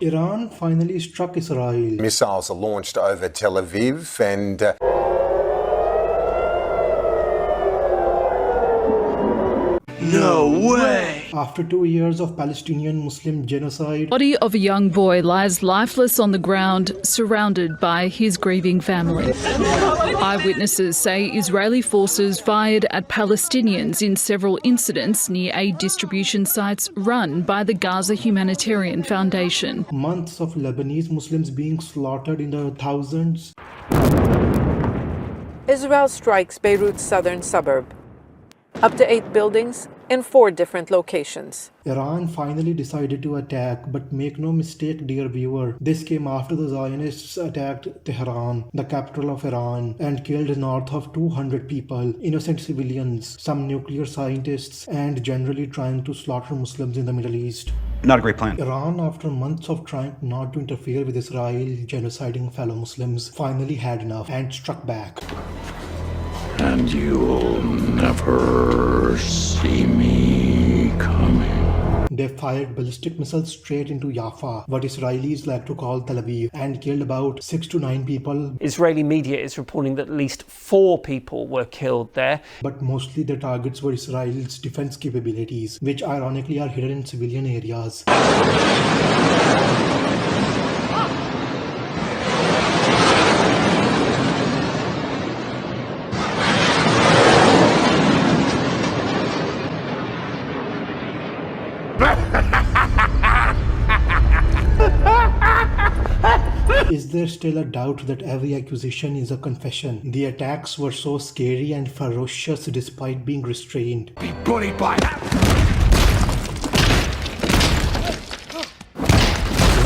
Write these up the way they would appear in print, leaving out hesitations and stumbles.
Iran finally struck Israel. Missiles are launched over Tel Aviv and No way! After 2 years of Palestinian Muslim genocide, The body of a young boy lies lifeless on the ground, surrounded by his grieving family. Eyewitnesses say Israeli forces fired at Palestinians in several incidents near aid distribution sites run by the Gaza Humanitarian Foundation. months of Lebanese Muslims being slaughtered in the thousands. Israel strikes Beirut's southern suburb. Up to 8 buildings in 4 different locations. Iran finally decided to attack, but make no mistake, dear viewer, this came after the Zionists attacked Tehran, the capital of Iran, and killed north of 200 people, innocent civilians, some nuclear scientists, and generally trying to slaughter Muslims in the Middle East. Not a great plan. Iran, after months of trying not to interfere with Israel genociding fellow Muslims, finally had enough and struck back. And you'll never see me coming. They fired ballistic missiles straight into Jaffa, what Israelis like to call Tel Aviv, and killed about 6 to 9 people. Israeli media is reporting that at least 4 people were killed there. But mostly the targets were Israel's defense capabilities, which ironically are hidden in civilian areas. Is there still a doubt that every accusation is a confession? The attacks were so scary and ferocious despite being restrained. Be bullied by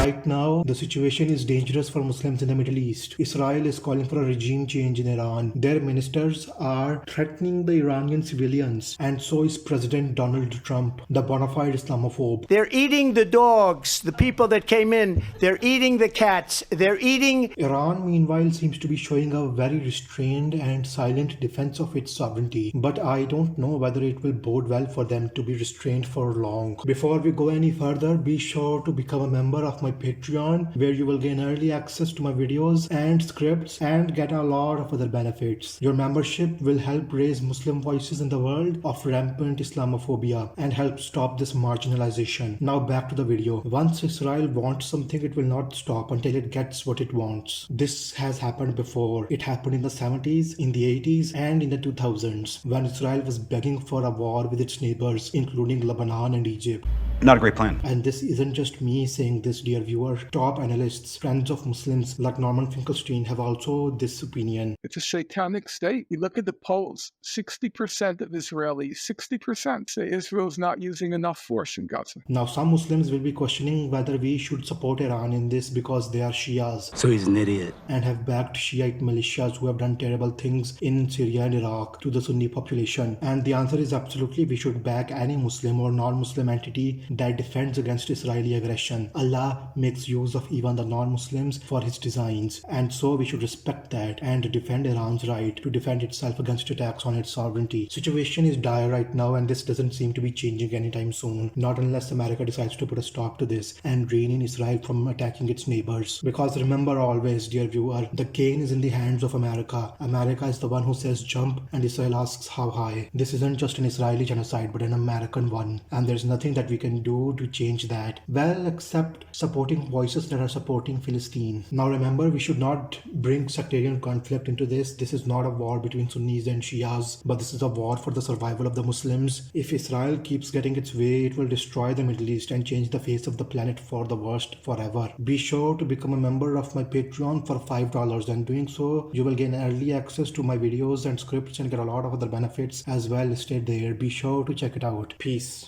Right now, the situation is dangerous for Muslims in the Middle East. Israel is calling for a regime change in Iran. Their ministers are threatening the Iranian civilians, and so is President Donald Trump, the bona fide Islamophobe. They're eating the dogs, the people that came in. They're eating the cats. They're eating... Iran, meanwhile, seems to be showing a very restrained and silent defense of its sovereignty. But I don't know whether it will bode well for them to be restrained for long. Before we go any further, be sure to become a member of my Patreon, where you will gain early access to my videos and scripts and get a lot of other benefits. Your membership will help raise Muslim voices in the world of rampant Islamophobia and help stop this marginalization. Now back to the video. Once Israel wants something, it will not stop until it gets what it wants. This has happened before. It happened in the 70s, in the 80s, and in the 2000s, when Israel was begging for a war with its neighbors, including Lebanon and Egypt. Not a great plan. And this isn't just me saying this, dear viewer. Top analysts, friends of Muslims like Norman Finkelstein have also this opinion. It's a satanic state. You look at the polls, 60% of Israelis, 60% say Israel's not using enough force in Gaza. Now, some Muslims will be questioning whether we should support Iran in this because they are Shias. So he's an idiot. And have backed Shiite militias who have done terrible things in Syria and Iraq to the Sunni population. And the answer is absolutely we should back any Muslim or non-Muslim entity that defends against Israeli aggression. Allah makes use of even the non-Muslims for his designs, and so we should respect that and defend Iran's right to defend itself against attacks on its sovereignty. Situation is dire right now, and this doesn't seem to be changing anytime soon, not unless America decides to put a stop to this and rein in Israel from attacking its neighbors. Because remember always, dear viewer, the cane is in the hands of America. America is the one who says jump and Israel asks how high. This isn't just an Israeli genocide but an American one, and there's nothing that we can do to change that. Well, except supporting voices that are supporting Philistine. Now remember, we should not bring sectarian conflict into this. This is not a war between Sunnis and Shias, but this is a war for the survival of the Muslims. If Israel keeps getting its way, it will destroy the Middle East and change the face of the planet for the worst forever. Be sure to become a member of my Patreon for $5, and doing so, you will gain early access to my videos and scripts and get a lot of other benefits as well listed there. Be sure to check it out. Peace.